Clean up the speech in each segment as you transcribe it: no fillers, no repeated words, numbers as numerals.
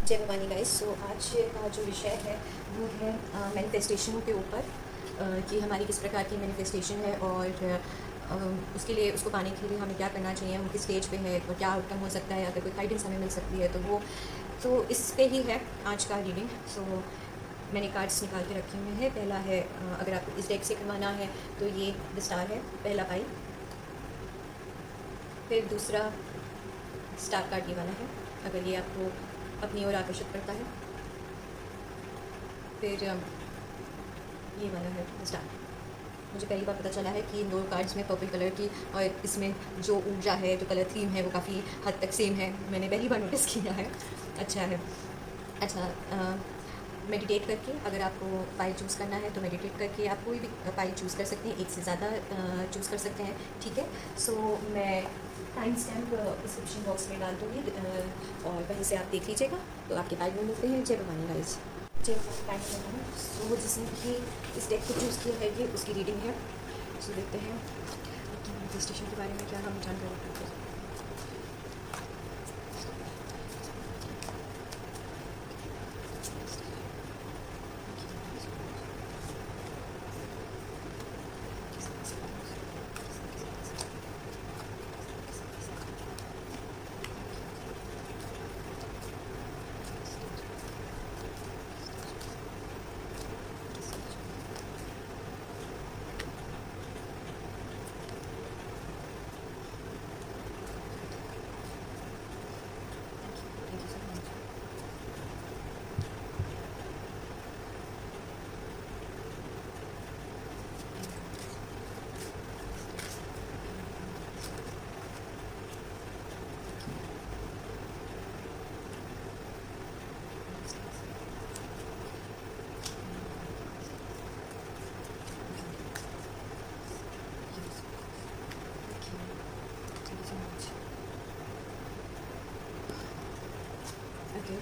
जय भवानी गाइस। सो आज का जो विषय है वो है मैनिफेस्टेशन के ऊपर, कि हमारी किस प्रकार की मैनिफेस्टेशन है और उसके लिए उसको पाने के लिए हमें क्या करना चाहिए, हम किस स्टेज पे है और क्या आउटकम हो सकता है, अगर कोई गाइडेंस हमें मिल सकती है तो इस पे ही है आज का रीडिंग। सो मैंने कार्ड्स निकाल के रखे हुए हैं। पहला है, अगर आपको इस डेक से करवाना है तो ये द स्टार है, पहला पाई। फिर दूसरा स्टार कार्ड ये वाला है, अगर ये आपको अपनी ओर आकर्षित करता है। फिर ये वाला है स्टार। मुझे पहली बार पता चला है कि इन दो कार्ड्स में पर्पल कलर की और इसमें जो ऊर्जा है, जो कलर थीम है, वो काफ़ी हद तक सेम है। मैंने पहली बार नोटिस किया है। अच्छा है। अच्छा, मेडिटेट करके, अगर आपको पाई चूज़ करना है तो मेडिटेट करके आप कोई भी पाई चूज़ कर सकते हैं, एक से ज़्यादा चूज़ कर सकते हैं। ठीक है। सो मैं टाइम स्टैम्प डिस्क्रिप्शन बॉक्स में डाल दूँगी, और वहीं से आप देख लीजिएगा। तो आपके पाई में मिलते हैं। जय भवानी गाइस। जय भवानी। सो जिसने भी इस डेक को चूज़ किया है ये उसकी रीडिंग है। सो देखते हैं कि मैनिफेस्टेशन के बारे में क्या हम जानकारी प्राप्त कर। Thank you so much. Okay.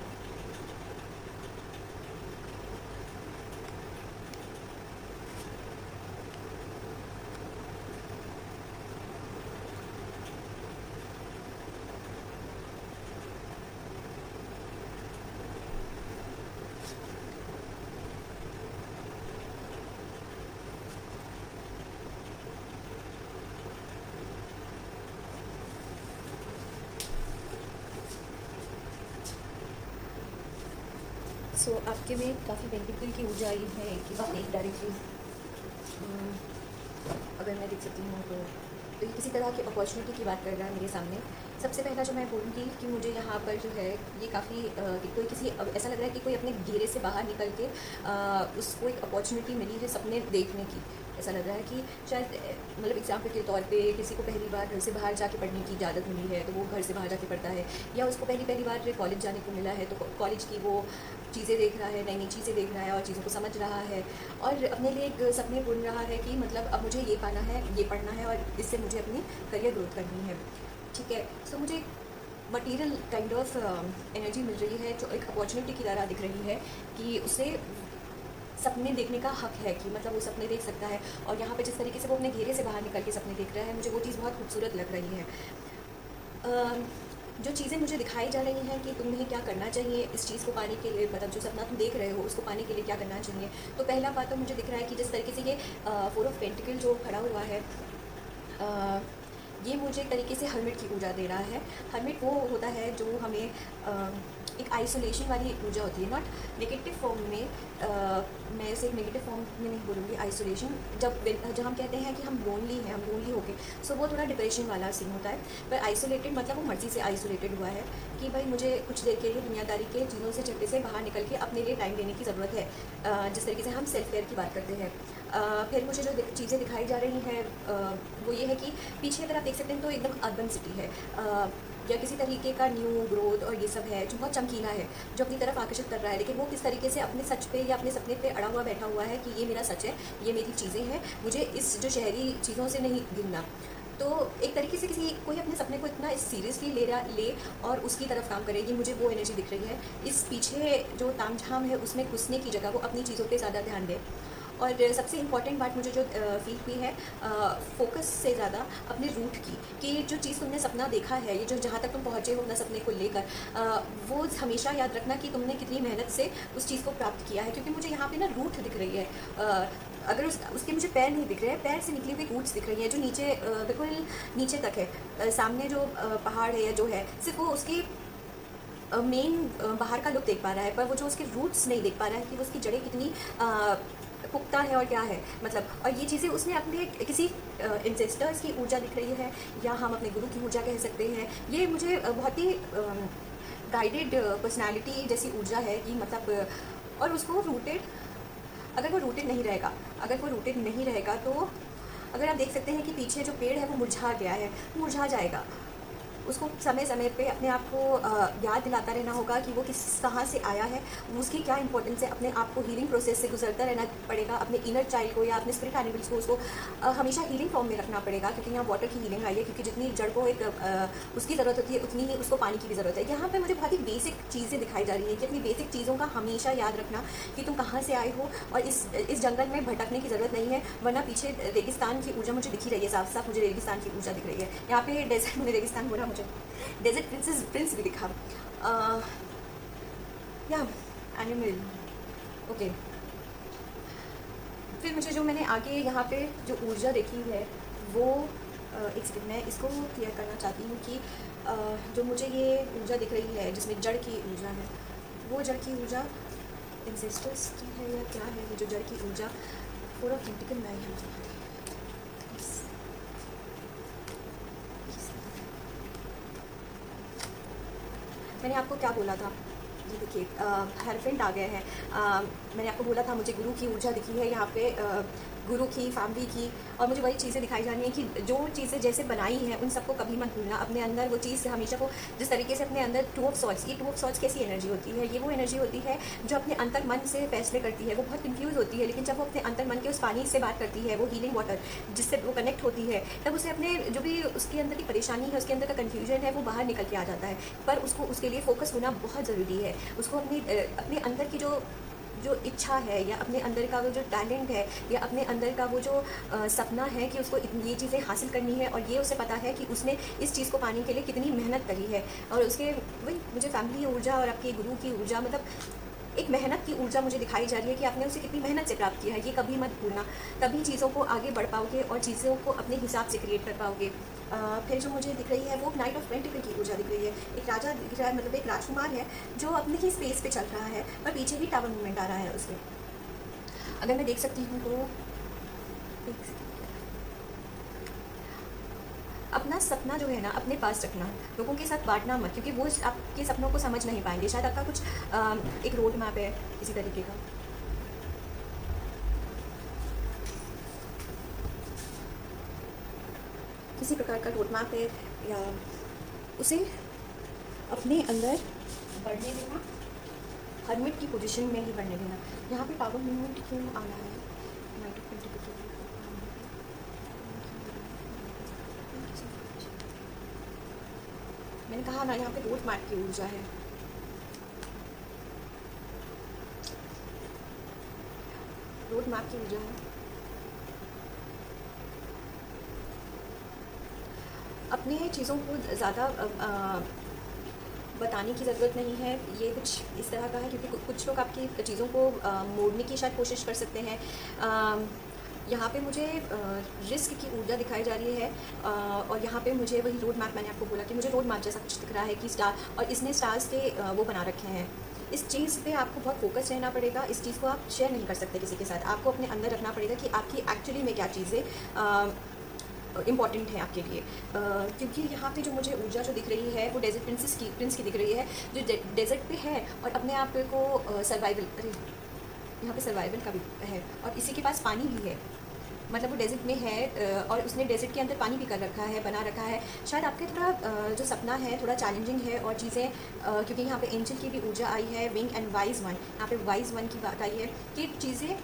सो आपके में काफ़ी बेनिफिट की ऊर्जा आई है कि बात एक डायरेक्टली, अगर मैं देख सकती हूँ तो ये किसी तरह की अपॉर्चुनिटी की बात कर रहा है मेरे सामने। सबसे पहला जो मैं बोलूँगी कि मुझे यहाँ पर जो है ये काफ़ी कोई किसी, अब ऐसा लग रहा है कि कोई अपने घेरे से बाहर निकल के उसको एक अपॉर्चुनिटी मिली है सपने देखने की। ऐसा लग रहा है कि शायद मतलब एग्जाम्पल के तौर पे किसी को पहली बार घर से बाहर जाके पढ़ने की इजाज़त मिली है तो वो घर से बाहर जाके पढ़ता है, या उसको पहली बार कॉलेज जाने को मिला है तो कॉलेज की वो चीज़ें देख रहा है, नई नई चीज़ें देख रहा है और चीज़ों को समझ रहा है, और अपने लिए एक सपने बुन रहा है कि मतलब अब मुझे ये पाना है, ये पढ़ना है और इससे मुझे अपनी करियर ग्रोथ करनी है। ठीक है। सो मुझे मटीरियल काइंड ऑफ एनर्जी मिल रही है जो एक अपॉर्चुनिटी की तरह दिख रही है कि उसे सपने देखने का हक है, कि मतलब वो सपने देख सकता है। और यहाँ पे जिस तरीके से वो अपने घेरे से बाहर निकल के सपने देख रहा है, मुझे वो चीज़ बहुत खूबसूरत लग रही है। जो चीज़ें मुझे दिखाई जा रही हैं कि तुम्हें क्या करना चाहिए इस चीज़ को पाने के लिए, मतलब जो सपना तुम देख रहे हो उसको पाने के लिए क्या करना चाहिए। तो पहला बात तो मुझे दिख रहा है कि जिस तरीके से ये 4 ऑफ पेंटिकल जो खड़ा हुआ है, ये मुझे एक तरीके से हर्मिट की ऊर्जा दे रहा है। हर्मिट वो होता है जो हमें एक आइसोलेशन वाली ऊर्जा होती है, नॉट नेगेटिव फॉर्म में। मैं इसे एक नेगेटिव फॉर्म में नहीं बोलूँगी। आइसोलेशन जब हम कहते हैं कि हम लोनली हैं, हम लोनली होके, सो वो थोड़ा डिप्रेशन वाला सीन होता है। पर आइसोलेटेड मतलब वो मर्ज़ी से आइसोलेटेड हुआ है कि भाई मुझे कुछ देर के लिए दुनियादारी के चीज़ों से झटके से बाहर निकल के अपने लिए टाइम देने की ज़रूरत है। जिस तरीके से हम सेल्फ केयर की बात करते हैं। फिर मुझे जो चीज़ें दिखाई जा रही हैं वो ये है कि पीछे अगर आप देख सकते हैं तो एकदम अर्बन सिटी है, या किसी तरीके का न्यू ग्रोथ और ये सब है जो बहुत चमकीला है, जो अपनी तरफ आकर्षित कर रहा है। लेकिन वो किस तरीके से अपने सच पे या अपने सपने पे अड़ा हुआ बैठा हुआ है कि ये मेरा सच है, ये मेरी चीज़ें हैं, मुझे इस जो शहरी चीज़ों से नहीं गिनना। तो एक तरीके से कोई अपने सपने को इतना सीरियसली ले और उसकी तरफ काम करेगी, मुझे वो एनर्जी दिख रही है। इस पीछे जो तामझाम है उसमें घुसने की जगह वो अपनी चीज़ों पे ज़्यादा ध्यान दे। और सबसे इम्पॉर्टेंट बात मुझे जो फील हुई है फोकस से ज़्यादा अपने रूट की, कि जो चीज़ तुमने सपना देखा है, ये जो जहाँ तक तुम पहुँचे हो अपना सपने को लेकर, वो हमेशा याद रखना कि तुमने कितनी मेहनत से उस चीज़ को प्राप्त किया है। क्योंकि मुझे यहाँ पे ना रूट दिख रही है, अगर उसके मुझे पैर नहीं दिख रहे हैं, पैर से निकली हुई रूट्स दिख रही हैं जो नीचे बिल्कुल नीचे तक है। सामने जो पहाड़ है या जो है सिर्फ वो उसकी मेन बाहर का लुक देख पा रहा है, पर वो जो उसके रूट्स नहीं देख पा रहा है कि वो उसकी जड़ें कितनी पुख्ता है और क्या है मतलब। और ये चीज़ें उसने अपने किसी इंसेस्टर्स की ऊर्जा दिख रही है, या हम अपने गुरु की ऊर्जा कह सकते हैं। ये मुझे बहुत ही गाइडेड पर्सनालिटी जैसी ऊर्जा है कि मतलब, और उसको रूटेड, अगर वो रूटेड नहीं रहेगा तो अगर आप देख सकते हैं कि पीछे जो पेड़ है वो मुरझा गया है, मुरझा जाएगा। उसको समय समय पे अपने आप को याद दिलाता रहना होगा कि वो कहाँ से आया है, उसकी क्या इंपॉर्टेंस है। अपने आप को हीलिंग प्रोसेस से गुजरता रहना पड़ेगा, अपने इनर चाइल्ड को या अपने स्पिरिट एनिमल्स को उसको हमेशा हीलिंग फॉर्म में रखना पड़ेगा। क्योंकि यहाँ वाटर की हीलिंग आई है, क्योंकि जितनी जड़ को एक उसकी ज़रूरत होती है उतनी ही उसको पानी की भी ज़रूरत है। यहाँ पर मुझे बहुत ही बेसिक चीज़ें दिखाई जा रही है कि अपनी बेसिक चीज़ों का हमेशा याद रखना कि तुम कहाँ से आए हो, और इस जंगल में भटकने की ज़रूरत नहीं है, वरना पीछे रेगिस्तान की ऊर्जा मुझे दिखी रही है, साफ साफ मुझे रेगिस्तान की ऊर्जा दिख रही है। यहाँ पे डेजर्ट में रेगिस्तान हो रहा, मुझे डेजर्ट प्रिंस भी दिखा, या एनिमल। ओके, फिर मुझे जो मैंने आगे यहाँ पे जो ऊर्जा देखी है वो एक सेकंड मैं इसको क्लियर करना चाहती हूँ कि जो मुझे ये ऊर्जा दिख रही है जिसमें जड़ की ऊर्जा है, वो जड़ की ऊर्जा इंसेस्टर्स की है या क्या है। ये जो जड़ की ऊर्जा पूरा ऑथेंटिकल मैं है। मैंने आपको क्या बोला था, ये देखिए हरफेंट आ गए हैं। मैंने आपको बोला था मुझे गुरु की ऊर्जा दिखी है यहाँ पे, गुरु की, फैमिली की, और मुझे वही चीज़ें दिखाई जा रही हैं कि जो चीज़ें जैसे बनाई हैं उन सबको कभी मत भूलना। अपने अंदर वो चीज़ हमेशा को जिस तरीके से अपने अंदर टू ऑफ सॉर्ड्स, ये टू ऑफ सॉर्ड्स कैसी एनर्जी होती है, ये वो एनर्जी होती है जो अपने अंतर मन से फैसले करती है। वो बहुत कंफ्यूज होती है, लेकिन जब वो अपने अंतर मन के उस पानी से बात करती है, वो हीलिंग वाटर जिससे वो कनेक्ट होती है, तब उसे अपने जो भी उसके अंदर की परेशानी है, उसके अंदर का कन्फ्यूजन है, वो बाहर निकल के आ जाता है। पर उसको उसके लिए फोकस होना बहुत ज़रूरी है। उसको अपने अंदर की जो इच्छा है, या अपने अंदर का वो जो टैलेंट है, या अपने अंदर का वो जो सपना है कि उसको ये चीज़ें हासिल करनी है, और ये उसे पता है कि उसने इस चीज़ को पाने के लिए कितनी मेहनत करी है। और उसके वही मुझे फैमिली ऊर्जा और आपके गुरु की ऊर्जा, मतलब एक मेहनत की ऊर्जा मुझे दिखाई जा रही है कि आपने उसे कितनी मेहनत से प्राप्त किया है। ये कभी मत भूलना, तभी चीज़ों को आगे बढ़ पाओगे और चीज़ों को अपने हिसाब से क्रिएट कर पाओगे। फिर जो मुझे दिख रही है वो नाइट ऑफ पेंटिकल की ऊर्जा दिख रही है। एक राजा दिख रहा है, मतलब एक राजकुमार है जो अपने ही स्पेस पे चल रहा है, पर पीछे भी टावर मूवमेंट आ रहा है उसके। अगर मैं देख सकती हूँ तो अपना सपना जो है ना अपने पास रखना, लोगों के साथ बांटना मत, क्योंकि वो आपके सपनों को समझ नहीं पाएंगे। शायद आपका कुछ एक रोड मैप है इसी तरीके का। किसी प्रकार का रोड मैप है, या उसे अपने अंदर बढ़ने देना, हरमिट की पोजीशन में ही बढ़ने देना। यहाँ पे टावर मूवमेंट क्यों आ रहा है? नाइट ऑफ पेंटिकल, मैंने कहा ना यहाँ पे रोड मैप की ऊर्जा है। रोड मैप की ऊर्जा है। अपने चीज़ों को ज़्यादा बताने की ज़रूरत नहीं है। ये कुछ इस तरह का है क्योंकि कुछ लोग आपकी चीज़ों को मोड़ने की शायद कोशिश कर सकते हैं। यहाँ पे मुझे रिस्क की ऊर्जा दिखाई जा रही है, और यहाँ पे मुझे वही रोड मैप, मैंने आपको बोला कि मुझे रोड मैप जैसा कुछ दिख रहा है कि स्टार, और इसने स्टार्स के वो बना रखे हैं। इस चीज़ पे आपको बहुत फोकस रहना पड़ेगा। इस चीज़ को आप शेयर नहीं कर सकते किसी के साथ, आपको अपने अंदर रखना पड़ेगा कि आपकी एक्चुअली में क्या चीज़ें इम्पॉर्टेंट है आपके लिए। क्योंकि यहाँ पे जो मुझे ऊर्जा जो दिख रही है वो डेजर्ट प्रिंस की दिख रही है, जो डेजर्ट पे है और अपने आप को सर्वाइवल, अरे यहाँ पे सर्वाइवल का भी है, और इसी के पास पानी भी है, मतलब वो डेजर्ट में है और उसने डेजर्ट के अंदर पानी भी कर रखा है, बना रखा है। शायद आपके थोड़ा जो सपना है थोड़ा चैलेंजिंग है, और चीज़ें क्योंकि यहाँ पे एंजल की भी ऊर्जा आई है, विंग एंड वाइज वन, यहाँ पे वाइज वन की बात आई है कि चीज़ें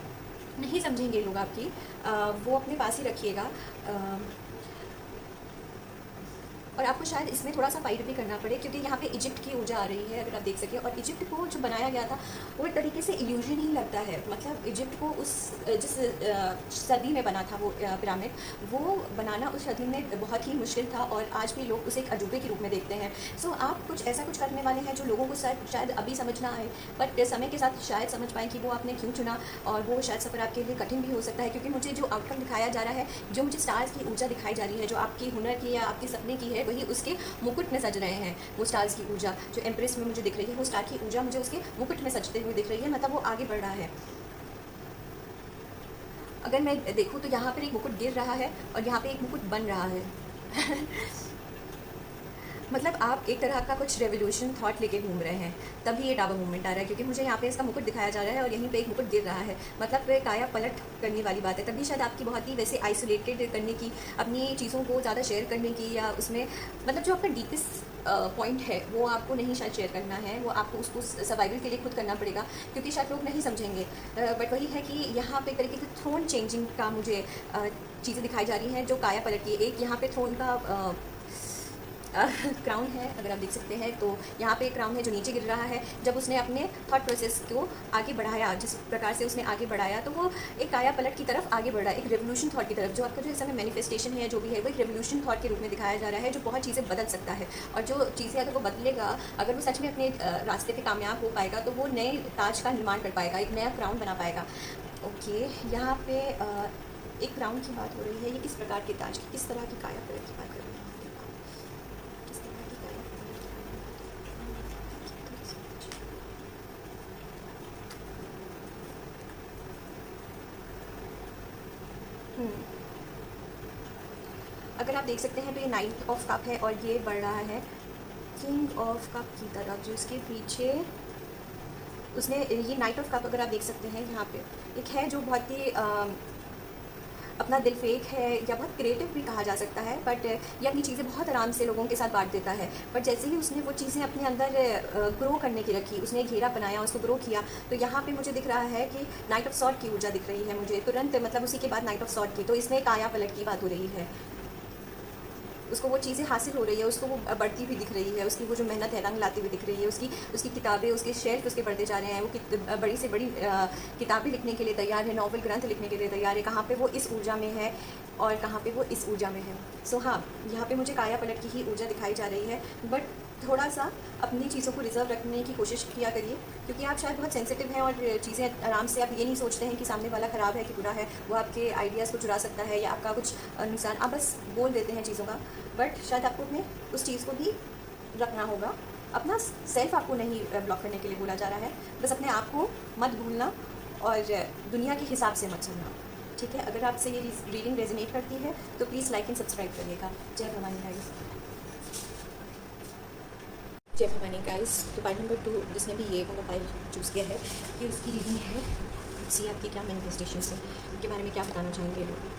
नहीं समझेंगे लोग आपकी, वो अपने पास ही रखिएगा। और आपको शायद इसमें थोड़ा सा फाइट भी करना पड़े, क्योंकि यहाँ पे इजिप्ट की ऊर्जा आ रही है, अगर आप देख सकें। और इजिप्ट को जो बनाया गया था वो एक तरीके से इल्यूजन ही लगता है। मतलब इजिप्ट को उस जिस सदी में बना था वो पिरामिड, वो बनाना उस सदी में बहुत ही मुश्किल था, और आज भी लोग उसे एक अजूबे के रूप में देखते हैं। सो आप कुछ ऐसा कुछ करने वाले हैं जो लोगों को शायद अभी समझ ना आए, बट समय के साथ शायद समझ पाएँ कि वो आपने क्यों चुना, और वो शायद सफ़र आपके लिए कठिन भी हो सकता है। क्योंकि मुझे जो आउटकम दिखाया जा रहा है, जो मुझे स्टार्स की ऊर्जा दिखाई जा रही है, जो आपकी हुनर की या आपके सपने की है, वही उसके मुकुट में सज रहे हैं। वो स्टार्स की ऊर्जा जो एम्प्रेस में मुझे दिख रही है, वो स्टार की ऊर्जा मुझे उसके मुकुट में सजते हुए दिख रही है। मतलब वो आगे बढ़ रहा है। अगर मैं देखूँ तो यहाँ पर एक मुकुट गिर रहा है और यहाँ पे एक मुकुट बन रहा है। मतलब आप एक तरह का कुछ रेवोल्यूशन थॉट लेके घूम रहे हैं, तभी ये टावर मूवमेंट आ रहा है। क्योंकि मुझे यहाँ पे इसका मुकुट दिखाया जा रहा है और यहीं पे एक मुकुट गिर रहा है। मतलब काया पलट करने वाली बात है। तभी शायद आपकी बहुत ही वैसे आइसोलेटेड करने की, अपनी चीज़ों को ज़्यादा शेयर करने की, या उसमें मतलब जो आपका डीपेस्ट पॉइंट है वो आपको नहीं शायद शेयर करना है, वो आपको उसको सर्वाइवल के लिए खुद करना पड़ेगा, क्योंकि शायद लोग नहीं समझेंगे। बट वही है कि यहाँ पे तरीके से थ्रोन चेंजिंग का मुझे चीज़ें दिखाई जा रही हैं जो काया पलट की। एक यहाँ पे थ्रोन का क्राउन है, अगर आप देख सकते हैं तो यहाँ पे एक क्राउन है जो नीचे गिर रहा है। जब उसने अपने थॉट प्रोसेस को आगे बढ़ाया, जिस प्रकार से उसने आगे बढ़ाया, तो वो एक काया पलट की तरफ आगे बढ़ा, एक रेवोल्यूशन थॉट की तरफ। जो आपका जो इस समय मैनिफेस्टेशन है, जो भी है, वो एक रेवोल्यूशन थॉट के रूप में दिखाया जा रहा है, जो बहुत चीज़ें बदल सकता है। और जो चीज़ें अगर वो बदलेगा, अगर वो सच में अपने रास्ते पर कामयाब हो पाएगा, तो वो नए ताज का निर्माण कर पाएगा, एक नया क्राउन बना पाएगा। ओके, यहाँ पे एक क्राउन की बात हो रही है। ये किस प्रकार के ताज की, किस तरह की काया पलट की बात कर रही है? अगर आप देख सकते हैं तो ये 9 ऑफ कप है और ये बढ़ रहा है किंग ऑफ कप की तरफ, जो इसके पीछे उसने ये नाइट ऑफ कप, अगर आप देख सकते हैं यहाँ पे एक है जो बहुत ही अपना दिल फेक है, या बहुत क्रिएटिव भी कहा जा सकता है। बट ये अपनी चीज़ें बहुत आराम से लोगों के साथ बांट देता है। बट जैसे ही उसने वो चीज़ें अपने अंदर ग्रो करने की रखी, उसने एक घेरा बनाया, उसको ग्रो किया, तो यहाँ पे मुझे दिख रहा है कि नाइट ऑफ सॉर्ड की ऊर्जा दिख रही है मुझे तुरंत। मतलब उसी के बाद नाइट ऑफ सॉर्ड की, तो इसमें काया पलट की बात हो रही है। उसको वो चीज़ें हासिल हो रही है, उसको वो बढ़ती हुई दिख रही है, उसकी वो जो मेहनत है रंग लाती हुई दिख रही है, उसकी किताबें, उसके शेल्फ उसके बढ़ते जा रहे हैं। वो बड़ी से बड़ी किताबें लिखने के लिए तैयार है, नॉवल ग्रंथ लिखने के लिए तैयार है। कहाँ पे वो इस ऊर्जा में है और कहाँ पे वो इस ऊर्जा में है। सो हाँ, यहाँ पे मुझे काया पलट की ही ऊर्जा दिखाई जा रही है। बट थोड़ा सा अपनी चीज़ों को रिजर्व रखने की कोशिश किया करिए, क्योंकि आप शायद बहुत सेंसिटिव हैं और चीज़ें आराम से आप ये नहीं सोचते हैं कि सामने वाला ख़राब है कि बुरा है। वो आपके आइडियाज़ को चुरा सकता है या आपका कुछ नुकसान, आप बस बोल देते हैं चीज़ों का। बट शायद आपको अपने उस चीज़ को भी रखना होगा। अपना सेल्फ आपको नहीं ब्लॉक करने के लिए बोला जा रहा है, बस अपने आप को मत भूलना और दुनिया के हिसाब से मत चलना। ठीक है, अगर आपसे ये रीडिंग रेजोनेट करती है तो प्लीज़ लाइक एंड सब्सक्राइब करिएगा। जय भवानी गाइस। जय भवानी गाइस। तो पाइल नंबर 2 जिसने भी ये वाला पाइल चूज़ किया है, ये उसकी रीडिंग है। सी आपकी क्या मैनिफेस्टेशन है, उनके बारे में क्या बताना चाहेंगे लोग।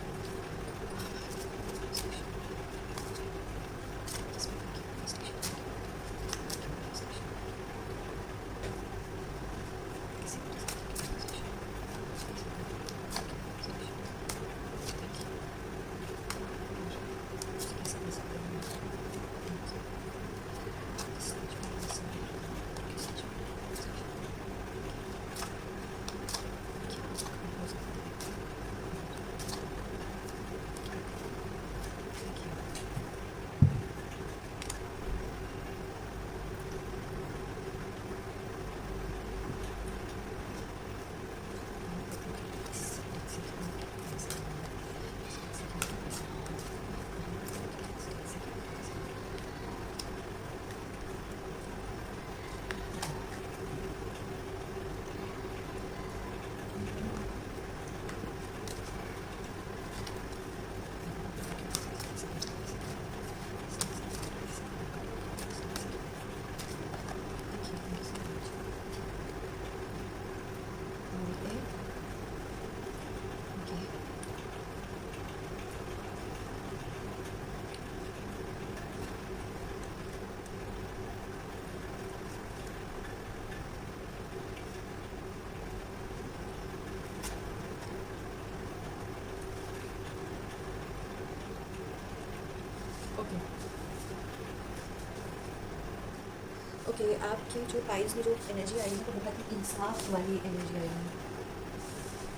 आपके जो पाइल्स में जो एनर्जी आई है वो बहुत ही इंसाफ वाली एनर्जी आई है,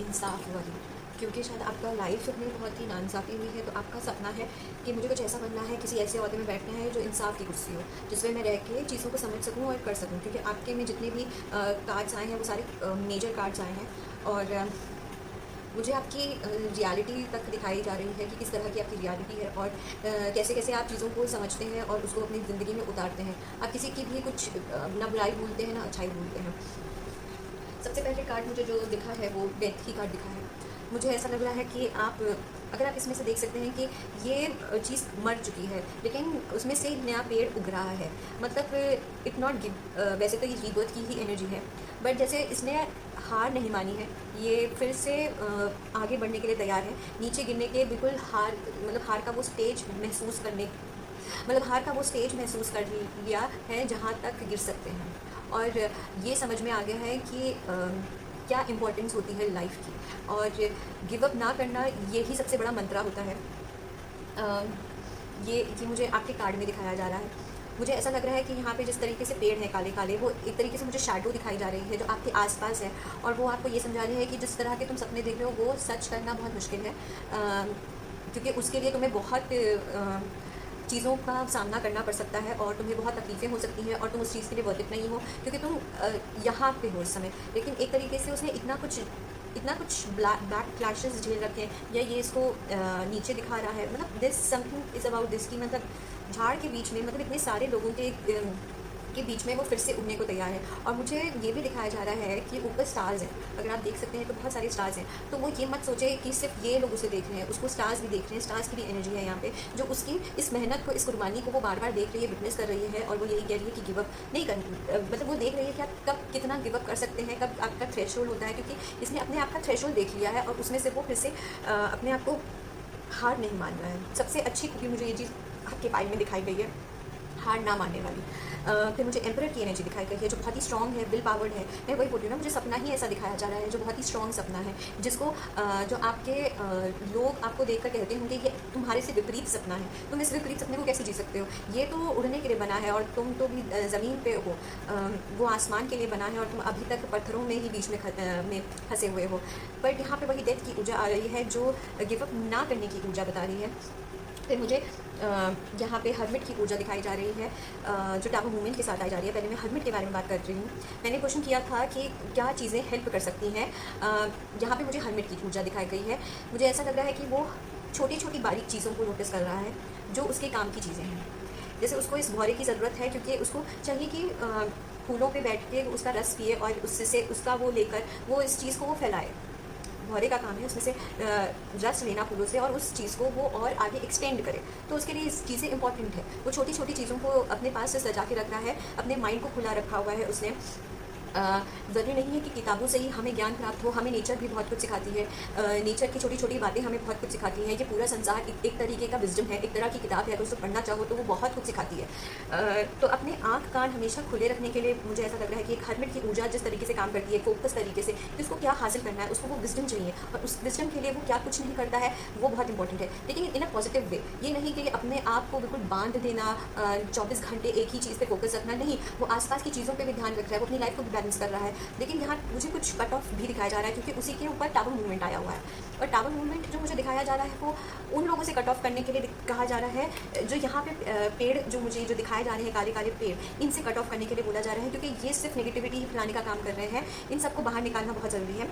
इंसाफ वाली, क्योंकि शायद आपका लाइफ में बहुत ही नाइंसाफ़ी हुई है। तो आपका सपना है कि मुझे कुछ ऐसा बनना है, किसी ऐसे ओहदे में बैठना है जो इंसाफ की कुर्सी हो, जिसमें मैं रह के चीज़ों को समझ सकूं और कर सकूं। क्योंकि आपके में जितने भी कार्ड्स आए हैं वो सारे मेजर कार्ड्स आए हैं, और मुझे आपकी रियलिटी तक दिखाई जा रही है कि किस तरह की आपकी रियलिटी है, और कैसे कैसे आप चीज़ों को समझते हैं और उसको अपनी ज़िंदगी में उतारते हैं। आप किसी की भी कुछ ना बुराई भूलते हैं ना अच्छाई भूलते हैं। सबसे पहले कार्ड मुझे जो दिखा है वो डेथ की कार्ड दिखा है। मुझे ऐसा लग रहा है कि आप, अगर आप इसमें से देख सकते हैं कि ये चीज़ मर चुकी है लेकिन उसमें से एक नया पेड़ उग रहा है। मतलब इट नॉट गिव, वैसे तो ये रीबर्थ की ही एनर्जी है, बट जैसे इसने हार नहीं मानी है, ये फिर से आगे बढ़ने के लिए तैयार है। नीचे गिरने के बिल्कुल हार, मतलब हार का वो स्टेज महसूस करने, मतलब हार का वो स्टेज महसूस कर लिया है जहाँ तक गिर सकते हैं। और ये समझ में आ गया है कि क्या इम्पोर्टेंस होती है लाइफ की, और गिव अप ना करना यही सबसे बड़ा मंत्रा होता है। ये मुझे आपके कार्ड में दिखाया जा रहा है। मुझे ऐसा लग रहा है कि यहाँ पे जिस तरीके से पेड़ हैं काले काले, वो एक तरीके से मुझे शैडो दिखाई जा रही है जो आपके आसपास है, और वो आपको ये समझा रही है कि जिस तरह के तुम सपने देख रहे हो वो सच करना बहुत मुश्किल है, क्योंकि उसके लिए तुम्हें बहुत चीज़ों का सामना करना पड़ सकता है और तुम्हें बहुत तकलीफ़ें हो सकती हैं, और तुम उस चीज़ के लिए वर्थ इट नहीं हो क्योंकि तुम यहाँ पे हो इस समय। लेकिन एक तरीके से उसने इतना कुछ बैक क्लैशेस झेल रखे हैं, या ये इसको नीचे दिखा रहा है। मतलब this something is about this की, मतलब झाड़ के बीच में, मतलब इतने सारे लोगों के बीच में वो फिर से उगने को तैयार है। और मुझे ये भी दिखाया जा रहा है कि ऊपर स्टार्स हैं, अगर आप देख सकते हैं तो बहुत सारे स्टार्स हैं। तो वो ये मत सोचे कि सिर्फ ये लोग उसे देख रहे हैं, उसको स्टार्स भी देख रहे हैं। स्टार्स की भी एनर्जी है यहाँ पे, जो उसकी इस मेहनत को, इस कुर्बानी को वो बार बार देख रही है, विटनेस कर रही है, और वो यही कह रही है कि गिव अप नहीं कर, मतलब वो देख रही है कि आप कब कितना गिव अप कर सकते हैं, कब आपका थ्रेशोल्ड होता है, क्योंकि इसने अपने आप का थ्रेशोल्ड देख लिया है और उसमें से वो फिर से अपने आप को हार नहीं मान रहा है। सबसे अच्छी खूबी मुझे ये चीज़ आपके पाइल में दिखाई गई है, हार ना मानने वाली। फिर मुझे एम्परर की एनर्जी दिखाई गई है जो बहुत ही स्ट्रॉन्ग है, विल पावर्ड है। मैं वही बोल रही हूँ ना, मुझे सपना ही ऐसा दिखाया जा रहा है जो बहुत ही स्ट्रॉन्ग सपना है, जिसको जो आपके लोग आपको देखकर कहते होंगे ये तुम्हारे से विपरीत सपना है, तुम इस विपरीत सपने को कैसे जी सकते हो, ये तो उड़ने के लिए बना है और तुम तो भी ज़मीन पे हो, वो आसमान के लिए बना है और तुम अभी तक पत्थरों में ही बीच में फंसे हुए हो। बट यहाँ पर वही डेथ की ऊर्जा आ रही है जो गिव अप ना करने की ऊर्जा बता रही है। फिर मुझे यहाँ पे हर्मिट की ऊर्जा दिखाई जा रही है जो टावर मूवमेंट के साथ आई जा रही है। पहले मैं हर्मिट के बारे में बात कर रही हूँ। मैंने क्वेश्चन किया था कि क्या चीज़ें हेल्प कर सकती हैं, यहाँ पे मुझे हर्मिट की ऊर्जा दिखाई गई है। मुझे ऐसा लग रहा है कि वो छोटी छोटी बारीक चीज़ों को नोटिस कर रहा है जो उसके काम की चीज़ें हैं। जैसे उसको इस भौरे की ज़रूरत है क्योंकि उसको चाहिए कि फूलों पे बैठ के उसका रस पिए और उससे उसका वो लेकर वो इस चीज़ को वो फैलाए। भौरे का काम है उसमें से रस लेना फूलों से और उस चीज़ को वो और आगे एक्सटेंड करे। तो उसके लिए इस चीज़ें इंपॉर्टेंट है। वो छोटी छोटी चीज़ों को अपने पास से सजा के रख रहा है, अपने माइंड को खुला रखा हुआ है उसने। ज़रूरी नहीं है कि किताबों से ही हमें ज्ञान प्राप्त हो, हमें नेचर भी बहुत कुछ सिखाती है। नेचर की छोटी छोटी बातें हमें बहुत कुछ सिखाती हैं। ये पूरा संसार एक तरीके का विजडम है, एक तरह की किताब है, अगर उसको पढ़ना चाहो तो वो बहुत कुछ सिखाती है। तो अपने आँख कान हमेशा खुले रखने के लिए मुझे ऐसा लग रहा है कि एक हर्मिट की ऊर्जा जिस तरीके से काम करती है, फोकस तरीके से कि उसको क्या हासिल करना है, उसको वो विजडम चाहिए और उस विजडम के लिए वो क्या कुछ नहीं करता है वो बहुत इंपॉर्टेंट है, लेकिन इन अ पॉजिटिव वे। ये नहीं कि अपने आप को बिल्कुल बांध देना, 24 घंटे एक ही चीज़ पर फोकस रखना, नहीं। वो आसपास की चीज़ों पर भी ध्यान रख रहा है, वो अपनी लाइफ को भी बैलेंस कर रहा है। लेकिन यहाँ मुझे कुछ कट ऑफ भी दिखाया जा रहा है क्योंकि उसी के ऊपर टावर मूवमेंट आया हुआ है, और टावर मूवमेंट जो मुझे दिखाया जा रहा है वो उन लोगों से कट ऑफ करने के लिए कहा जा रहा है जो यहाँ पे पेड़ जो दिखाए जा रहे हैं, काले काले पेड़, इनसे कट ऑफ करने के लिए बोला जा रहा है क्योंकि ये सिर्फ नेगेटिविटी ही फैलाने का काम कर रहे हैं। इन सबको बाहर निकालना बहुत ज़रूरी है।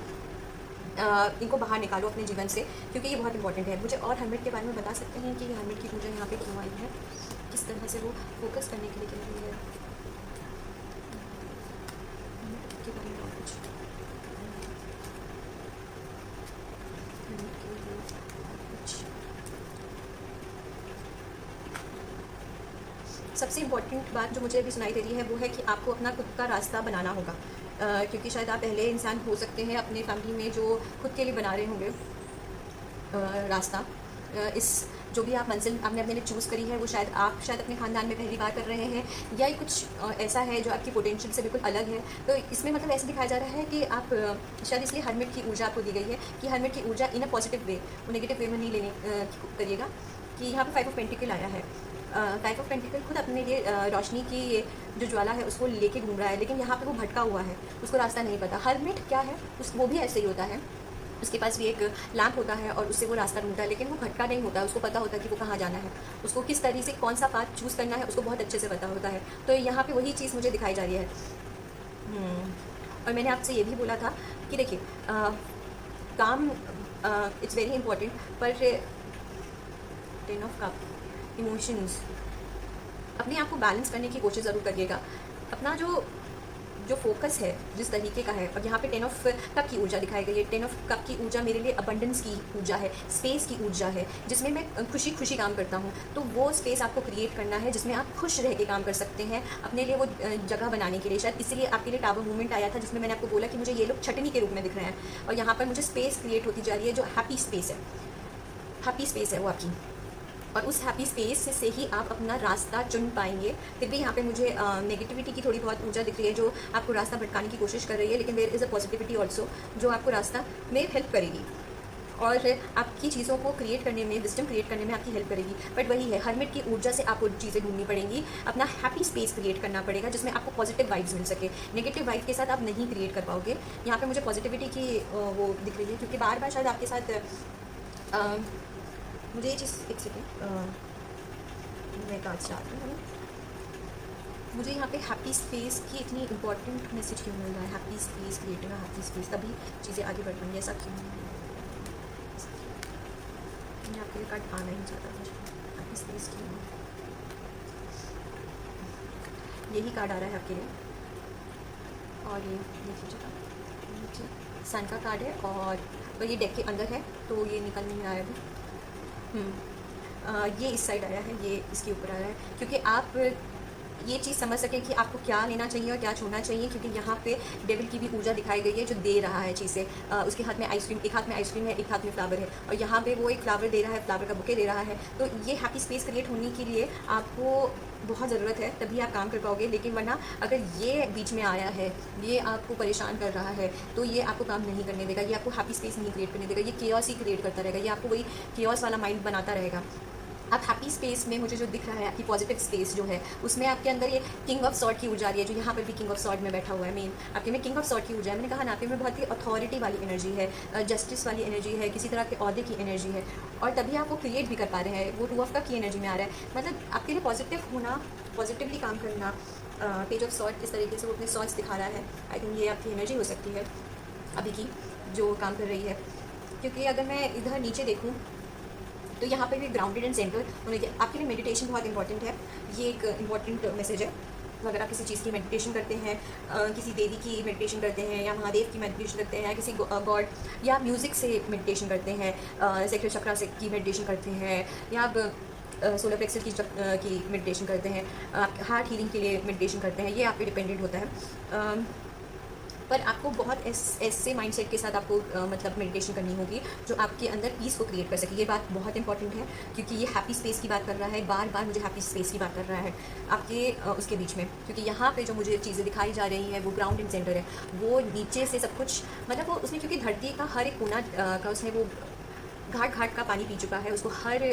इनको बाहर निकालो अपने जीवन से क्योंकि ये बहुत इंपॉर्टेंट है। मुझे और हर्मिट के बारे में बता सकते हैं कि हर्मिट की पूजा यहाँ पे क्यों आई है, किस तरह से वो फोकस करने के लिए कह रही है के बारे में और कुछ। सबसे इम्पॉर्टेंट बात जो मुझे अभी सुनाई दे रही है वो है कि आपको अपना खुद का रास्ता बनाना होगा, क्योंकि शायद आप पहले इंसान हो सकते हैं अपने फैमिली में जो खुद के लिए बना रहे होंगे रास्ता। इस जो भी आप मंजिल आपने अपने लिए चूज़ करी है वो शायद अपने ख़ानदान में पहली बार कर रहे हैं, या ये कुछ ऐसा है जो आपकी पोटेंशियल से बिल्कुल अलग है। तो इसमें मतलब ऐसे दिखाया जा रहा है कि आप शायद इसलिए हर्मिट की ऊर्जा आपको दी गई है कि हर्मिट की ऊर्जा इन अ पॉजिटिव वे, वो नेगेटिव वे में नहीं लेने करिएगा। कि यहाँ पे 5 ऑफ पेंटिकल आया है फाइव ऑफ पेंटिकल खुद अपने लिए रोशनी की जो ज्वाला है उसको लेके घूम रहा है, लेकिन यहाँ पे वो भटका हुआ है, उसको रास्ता नहीं पता। हर्मिट क्या है, उस वो भी ऐसे ही होता है, उसके पास भी एक लैंप होता है और उससे वो रास्ता ढूंढता है, लेकिन वो भटका नहीं होता है, उसको पता होता है कि वो कहाँ जाना है, उसको किस तरीके से कौन सा पाथ चूज़ करना है उसको बहुत अच्छे से पता होता है। तो यहाँ पे वही चीज़ मुझे दिखाई जा रही है। और मैंने आपसे ये भी बोला था कि देखिए काम इट्स वेरी इंपॉर्टेंट, पर 10 ऑफ कप इमोशंस, अपने आप को बैलेंस करने की कोशिश ज़रूर करिएगा। अपना जो फोकस है जिस तरीके का है, और यहाँ पे 10 ऑफ कप की ऊर्जा दिखाई गई है। 10 ऑफ कप की ऊर्जा मेरे लिए अबंडेंस की ऊर्जा है, स्पेस की ऊर्जा है, जिसमें मैं खुशी खुशी काम करता हूँ। तो वो स्पेस आपको क्रिएट करना है जिसमें आप खुश रह के काम कर सकते हैं, अपने लिए वो जगह बनाने के लिए। शायद इसीलिए आपके लिए टावर मूवमेंट आया था, जिसमें मैंने आपको बोला कि मुझे ये लोग छटनी के रूप में दिख रहे हैं, और यहाँ पर मुझे स्पेस क्रिएट होती जा रही है जो हैप्पी स्पेस है, हैप्पी स्पेस है वो आपकी, और उस हैप्पी स्पेस से ही आप अपना रास्ता चुन पाएंगे। फिर भी यहाँ पे मुझे नेगेटिविटी की थोड़ी बहुत ऊर्जा दिख रही है जो आपको रास्ता भटकाने की कोशिश कर रही है, लेकिन there is a positivity also जो आपको रास्ता में हेल्प करेगी और आपकी चीज़ों को क्रिएट करने में, विजडम क्रिएट करने में आपकी हेल्प करेगी। बट वही है, हर्मिट की ऊर्जा से आपको चीज़ें ढूंढनी पड़ेंगी, अपना हैप्पी स्पेस क्रिएट करना पड़ेगा जिसमें आपको पॉजिटिव वाइब्स मिल सके। नेगेटिव वाइब के साथ आप नहीं क्रिएट कर पाओगे। यहाँ पे मुझे पॉजिटिविटी की वो दिख रही है, क्योंकि बार बार शायद आपके साथ मुझे ये चीज़, एक सेकेंड मैं कार्ड चाहती हूँ। मुझे यहाँ पे हैप्पी स्पेस की इतनी इंपॉर्टेंट मैसेज क्यों मिल रहा है, happy space creative, happy space, तभी चीज़ें आगे बढ़ पाएंगी, ऐसा क्यों? मैं आपके लिए कार्ड आना ही चाहता था, हैप्पी स्पेस क्यों? यही कार्ड आ रहा है आपके लिए, और ये देख लीजिएगा, सन का कार्ड है और ये डेक के अंदर है तो ये निकल नहीं रहा है अभी। ये इस साइड आया है, ये इसके ऊपर आया है, क्योंकि आप ये चीज़ समझ सकें कि आपको क्या लेना चाहिए और क्या छोड़ना चाहिए। क्योंकि यहाँ पे डेविल की भी ऊर्जा दिखाई गई है जो दे रहा है चीज़ें, उसके हाथ में आइसक्रीम, एक हाथ में आइसक्रीम है, एक हाथ में फ्लावर है, और यहाँ पे वो एक फ्लावर दे रहा है, फ्लावर का बुके दे रहा है। तो ये हैप्पी स्पेस क्रिएट होने के लिए आपको बहुत ज़रूरत है, तभी आप काम कर पाओगे। लेकिन वरना अगर ये बीच में आया है, ये आपको परेशान कर रहा है, तो ये आपको काम नहीं करने देगा, ये आपको हैप्पी स्पेस नहीं क्रिएट करने देगा, ये केओस ही क्रिएट करता रहेगा, ये आपको वही केओस वाला माइंड बनाता रहेगा। आप हैप्पी स्पेस में मुझे जो दिख रहा है, आपकी पॉजिटिव स्पेस जो है, उसमें आपके अंदर ये किंग ऑफ सॉर्ड की ऊर्जा आ रही है, जो यहाँ पर भी किंग ऑफ सॉर्ड में बैठा हुआ है। मेन आपके में किंग ऑफ सॉर्ड की ऊर्जा है। मैंने कहा ना, आपके में बहुत ही अथॉरिटी वाली एनर्जी है, जस्टिस वाली एनर्जी है, किसी तरह के अहदे की एनर्जी है, और तभी आप वो क्रिएट भी कर पा रहे हैं। वो 2 ऑफ कप की एनर्जी में आ रहा है, मतलब आपके लिए पॉजिटिव होना, पॉजिटिवली काम करना। पेज ऑफ सॉर्ड इस तरीके से वो अपने सॉर्ड्स दिखा रहा है। आई थिंक ये आपकी एनर्जी हो सकती है अभी की जो काम कर रही है। क्योंकि अगर मैं इधर नीचे देखूँ तो यहाँ पे भी ग्राउंडेड एंड सेंटर होने के आपके लिए मेडिटेशन बहुत इंपॉर्टेंट है। ये एक इंपॉर्टेंट मैसेज है। अगर आप किसी चीज़ की मेडिटेशन करते हैं, किसी देवी की मेडिटेशन करते हैं, या महादेव की मेडिटेशन करते हैं, या किसी गॉड, या म्यूज़िक से मेडिटेशन करते हैं, सेक्रेट चक्रा से की मेडिटेशन करते हैं, या आप सोलर प्लेक्सस की मेडिटेशन करते हैं, आप हार्ट हीलिंग के लिए मेडिटेशन करते हैं, ये आप पे डिपेंडेंट होता है। पर आपको बहुत ऐसे माइंडसेट के साथ आपको मतलब मेडिटेशन करनी होगी जो आपके अंदर पीस को क्रिएट कर सके। ये बात बहुत इंपॉर्टेंट है, क्योंकि ये हैप्पी स्पेस की बात कर रहा है, बार बार मुझे हैप्पी स्पेस की बात कर रहा है आपके उसके बीच में। क्योंकि यहाँ पे जो मुझे चीज़ें दिखाई जा रही हैं वो ग्राउंड एंड सेंटर है, वो नीचे से सब कुछ, मतलब वो उसने, क्योंकि धरती का हर एक कोना का उसने वो घाट घाट का पानी पी चुका है, उसको हर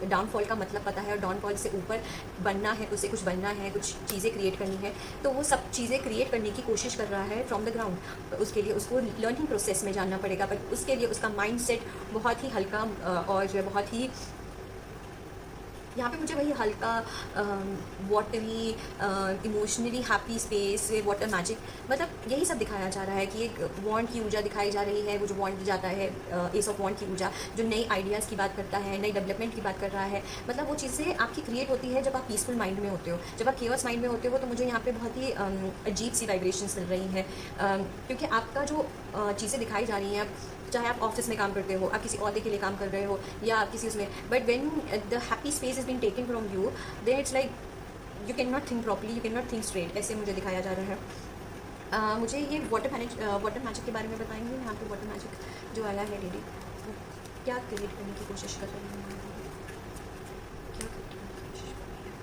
डाउनफॉल का मतलब पता है, और डाउनफॉल से ऊपर बनना है, उससे कुछ बनना है, कुछ चीज़ें क्रिएट करनी है। तो वो सब चीज़ें क्रिएट करने की कोशिश कर रहा है फ्रॉम द ग्राउंड। उसके लिए उसको लर्निंग प्रोसेस में जानना पड़ेगा, पर उसके लिए उसका माइंडसेट बहुत ही हल्का और बहुत ही, यहाँ पे मुझे वही हल्का watery, emotionally happy space, water magic, मतलब यही सब दिखाया जा रहा है कि एक वॉन्ड की ऊर्जा दिखाई जा रही है। वो जो वॉन्ड जाता है, एस ऑफ वॉन्ड की ऊर्जा, जो नई आइडियाज़ की बात करता है, नई डेवलपमेंट की बात कर रहा है। मतलब वो चीज़ें आपकी क्रिएट होती है जब आप पीसफुल माइंड में होते हो। जब आप केओस माइंड में होते हो तो मुझे यहाँ पे बहुत ही अजीब सी वाइब्रेशंस मिल रही हैं, क्योंकि आपका जो चीज़ें दिखाई जा रही हैं, चाहे आप ऑफिस में काम करते हो, आप किसी अहदे के लिए काम कर रहे हो, या आप किसी उसमें, but when the happy space is been taken from you, then it's like you can not think properly, you can not think straight, ऐसे मुझे दिखाया जा रहा है। मुझे ये वाटर मैजिक के बारे में बताएंगे। यहाँ पे वाटर मैजिक जो आया है डेडी, वो क्या क्रिएट करने की कोशिश कर रही है, क्या करने की कोशिश कर रही है?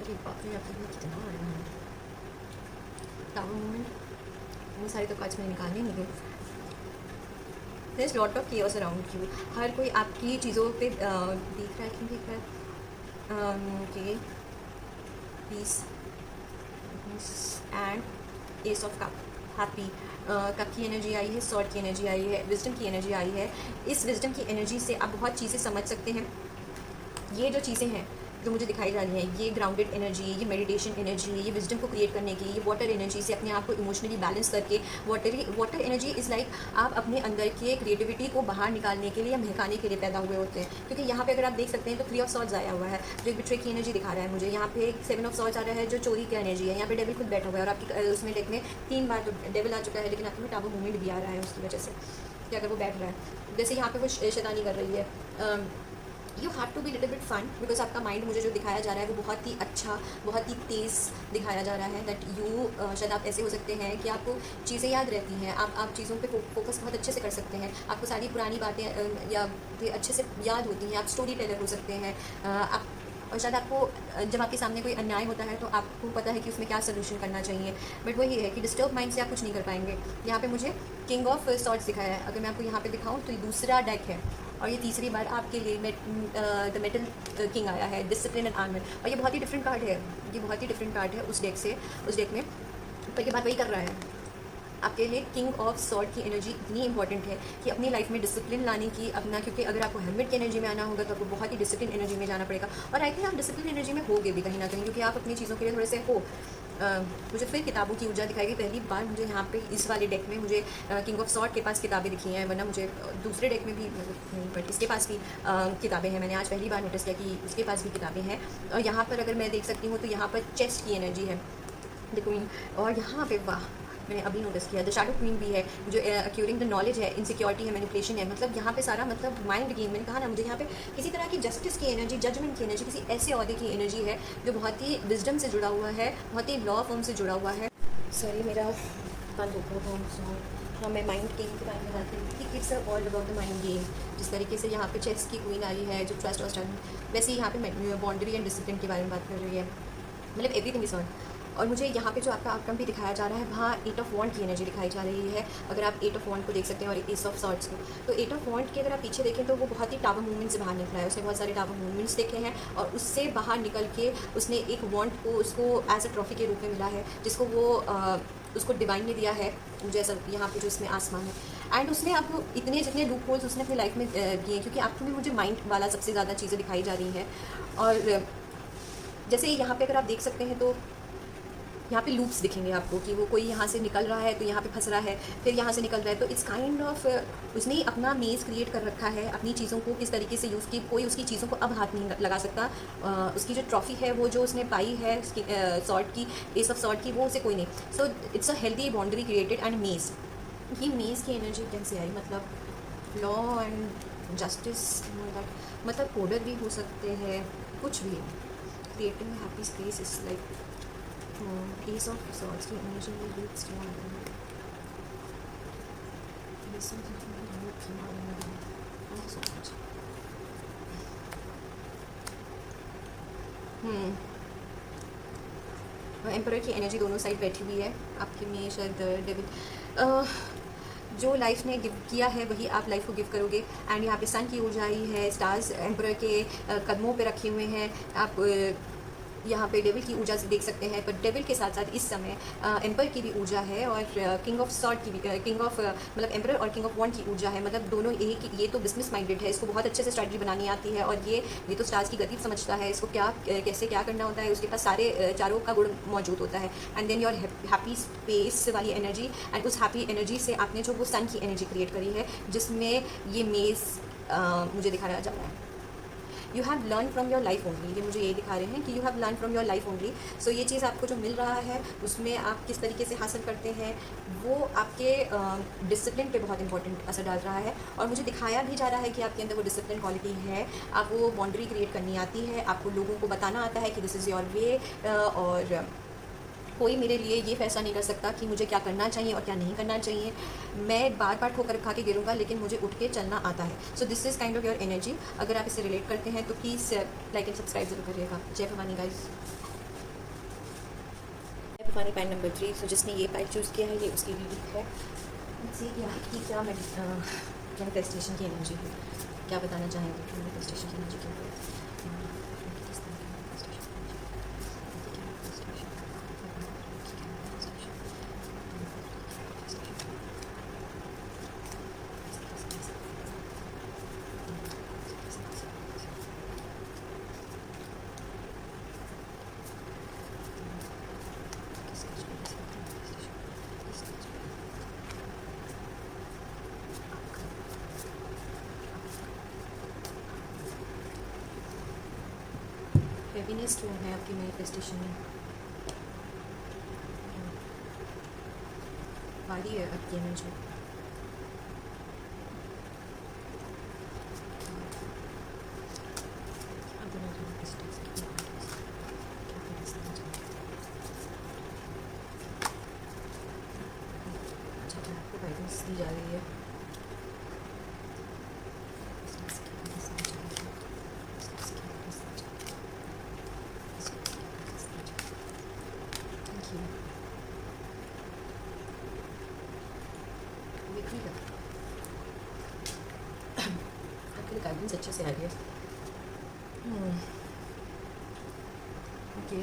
अरे बाप रे, आपके लिए कितना आ रहा है टावर मूवमेंट, वो सारे तो काज में निकालने नहीं गए। There is lot of chaos around you. हर कोई आपकी चीज़ों पे देख रहा है, क्यों देख रहा है? Okay, peace and ace of cup, happy. Cup की एनर्जी आई है, सॉर्ड की एनर्जी आई है, विजडम की एनर्जी आई है। इस विजडम की एनर्जी से आप बहुत चीज़ें समझ सकते हैं। ये जो चीज़ें हैं जो मुझे दिखाई जा रही हैं, ये ग्राउंडेड एनर्जी, ये मेडिटेशन एनर्जी, ये विजडम को क्रिएट करने की, ये वाटर एनर्जी से अपने आप को इमोशनली बैलेंस करके, वाटर एनर्जी इज़ लाइक आप अपने अंदर के क्रिएटिविटी को बाहर निकालने के लिए या महकाने के लिए पैदा हुए होते हैं। क्योंकि यहाँ पे अगर आप देख सकते हैं तो 3 ऑफ सॉर्ड्स आया हुआ है जो एक बिट्रे की एनर्जी दिखा रहा है मुझे। यहाँ पे 7 ऑफ सॉर्ड्स आ रहा है जो चोरी की एनर्जी है। यहाँ पे डेविल खुद बैठा हुआ है और आपकी उसमें डेक में 3 बार तो डेविल आ चुका है, लेकिन आपके में टाबू मूवमेंट भी आ रहा है उसकी वजह से कि अगर वो बैठ रहा है, जैसे यहाँ पे वो शैतानी कर रही है। You have to be little bit fun because आपका माइंड मुझे जो दिखाया जा रहा है वो बहुत ही अच्छा, बहुत ही तेज़ दिखाया जा रहा है। दैट यू शायद आप ऐसे हो सकते हैं कि आपको चीज़ें याद रहती हैं, आप चीज़ों पे फोकस बहुत अच्छे से कर सकते हैं, आपको सारी पुरानी बातें या अच्छे से याद होती हैं, आप स्टोरी टेलर हो सकते हैं। आप और शायद आपको जब आपके सामने कोई अन्याय होता है तो आपको पता है कि उसमें क्या सोल्यूशन करना चाहिए, बट वही है कि डिस्टर्ब माइंड से आप कुछ नहीं कर पाएंगे। यहाँ पे मुझे किंग ऑफ सॉर्ड्स दिखाया है। अगर मैं आपको यहाँ पे दिखाऊँ तो ये दूसरा डेक है और ये तीसरी बार आपके लिए द मेटल किंग आया है, डिसिप्लिन एंड आर्मर। और ये बहुत ही डिफरेंट कार्ड है, ये बहुत ही डिफरेंट कार्ड है उस डेक से, उस डेक में। पर ये बात वही कर रहा है आपके लिए। किंग ऑफ सॉर्ड की एनर्जी इतनी इंपॉर्टेंट है कि अपनी लाइफ में डिसिप्लिन लाने की अपना, क्योंकि अगर आपको हेलमेट की एनर्जी में आना होगा तो आपको बहुत ही डिसिप्लिन एनर्जी में जाना पड़ेगा। और आई थिंक आप डिसिप्लिन एनर्जी में होगे भी कहीं ना कहीं, क्योंकि आप अपनी चीज़ों के लिए थोड़े से हो। मुझे फिर किताबों की ऊर्जा दिखाई गई पहली बार। मुझे यहाँ पे इस वाले डेक में मुझे किंग ऑफ सॉर्ड के पास किताबें दिखी हैं, वरना मुझे दूसरे डेक में भी बट इसके पास भी किताबें हैं। मैंने आज पहली बार नोटिस किया कि इसके पास भी किताबें हैं। और यहाँ पर अगर मैं देख सकती हूँ तो यहाँ पर चेस्ट की एनर्जी है, द क्वीन। और यहाँ पे वाह, मैंने अभी नोटिस किया द शैडो क्वीन भी है, जो एक्यूरिंग द नॉलेज है, इनसिक्योरिटी है, मैनिपुलेशन है। मतलब यहाँ पे सारा मतलब माइंड गेम। मैंने कहा ना, मुझे यहाँ पे किसी तरह की जस्टिस की एनर्जी, जजमेंट की एनर्जी, किसी ऐसे अहदे की एनर्जी है जो बहुत ही विजडम से जुड़ा हुआ है, बहुत ही लॉ फॉर्म से जुड़ा हुआ है। सॉरी मेरा बंद हो गया। हाँ, मैं माइंड गेम के बारे में बात करी थी कि it's all about the mind game. जिस तरीके से यहाँ पे चेस की क्वीन आई है जो ट्रस्ट और स्टैंड, वैसे ही यहाँ पे बाउंड्री एंड डिसिप्लिन के बारे में बात कर रही है। मतलब एवरीथिंग इज ऑन। और मुझे यहाँ पे जो आपका आउटकम भी दिखाया जा रहा है वहाँ 8 ऑफ वॉन्ड की एनर्जी दिखाई जा रही है। अगर आप 8 ऑफ वॉन्ड को देख सकते हैं और एस ऑफ सॉर्ड्स को, तो 8 ऑफ वॉन्ड के अगर आप पीछे देखें तो वो बहुत ही टावर मूवमेंट से बाहर निकला है। उसने बहुत सारे टावर मूवमेंट्स देखे हैं और उससे बाहर निकल के उसने एक वॉन्ड को उसको एज अ ट्रॉफी के रूप में मिला है, जिसको वो उसको डिवाइन ने दिया है, जैसा यहाँ पे जो इसमें आसमान है। एंड उसने आपको इतने जितने लूप होल्स उसने अपनी लाइफ में दिए, क्योंकि आपको भी मुझे माइंड वाला सबसे ज़्यादा चीज़ें दिखाई जा रही हैं। और जैसे यहाँ पे अगर आप देख सकते हैं तो यहाँ पे लूप्स दिखेंगे आपको कि वो कोई यहाँ से निकल रहा है तो यहाँ पे फंस रहा है, फिर यहाँ से निकल रहा है। तो इट्स काइंड ऑफ उसने अपना मेज़ क्रिएट कर रखा है, अपनी चीज़ों को किस तरीके से यूज़ की, कोई उसकी चीज़ों को अब हाथ नहीं लगा सकता। उसकी जो ट्रॉफी है वो जो उसने पाई है सॉर्ड की, एस ऑफ सॉर्ड की, वो उसे कोई नहीं। So it's a healthy boundary created and मेज़। ये मेज़ की एनर्जी कैसे आई, मतलब लॉ एंड जस्टिस, मतलब ऑर्डर भी हो सकते हैं, कुछ भी। Creating happy space is like S of swords की एनर्जी में लीड्स टू एम्परर की एनर्जी दोनों साइड बैठी हुई है आपके में। शायद डेविड जो लाइफ ने गिव किया है वही आप लाइफ को गिव करोगे। एंड यहाँ पे सन की ऊर्जा आई है, स्टार्स एम्परर के कदमों पे रखे हुए हैं। आप यहाँ पे डेविल की ऊर्जा से देख सकते हैं, पर डेविल के साथ साथ इस समय एम्पर की भी ऊर्जा है और किंग ऑफ सॉर्ड की भी, किंग ऑफ मतलब एम्पर और किंग ऑफ वॉन्ड की ऊर्जा है। मतलब दोनों एक, ये तो बिजनेस माइंडेड है, इसको बहुत अच्छे से स्ट्रैटेजी बनानी आती है और ये तो स्टार्स की गति समझता है, इसको क्या कैसे क्या करना होता है, उसके पास सारे चारों का गुण मौजूद होता है। And then your happy space वाली एनर्जी, एंड उस हैप्पी एनर्जी से आपने जो वो सन की एनर्जी क्रिएट करी है, जिसमें ये मेज़ मुझे दिखाया जा रहा है। You have learn from your life only, ये मुझे ये दिखा रहे हैं कि you have learn from your life only. So ये चीज़ आपको जो मिल रहा है उसमें आप किस तरीके से हासिल करते हैं वो आपके डिसिप्लिन पे बहुत इंपॉर्टेंट असर डाल रहा है। और मुझे दिखाया भी जा रहा है कि आपके अंदर वो डिसिप्लिन क्वालिटी है, आप वो बाउंड्री क्रिएट करनी आती है, आपको लोगों को बताना आता है कि दिस इज़ योर वे, और कोई मेरे लिए ये फैसला नहीं कर सकता कि मुझे क्या करना चाहिए और क्या नहीं करना चाहिए। मैं बार बार ठोकर खा के गिरूँगा लेकिन मुझे उठ के चलना आता है। So this is kind of your energy. अगर आप इसे रिलेट करते हैं तो प्लीज़ लाइक एंड सब्सक्राइब जरूर करिएगा। जय भवानी गाइस। जय भवानी पैन नंबर 3। सो जिसने ये पैक चूज़ किया है ये उसकी रीडिंग है। क्या मैं मैनिफेस्टेशन की एनर्जी है, क्या बताना चाहेंगे कि मैनिफेस्टेशन की एनर्जी क्या है? हैप्पीनेस क्यों है आपकी मैनिफेस्टेशन में? भारी है आपकी एनर्जी। अच्छा, आपको गाइडेंस दी जा रही है। आपके लिए गाइडेंस अच्छे से आ रही है। ओके,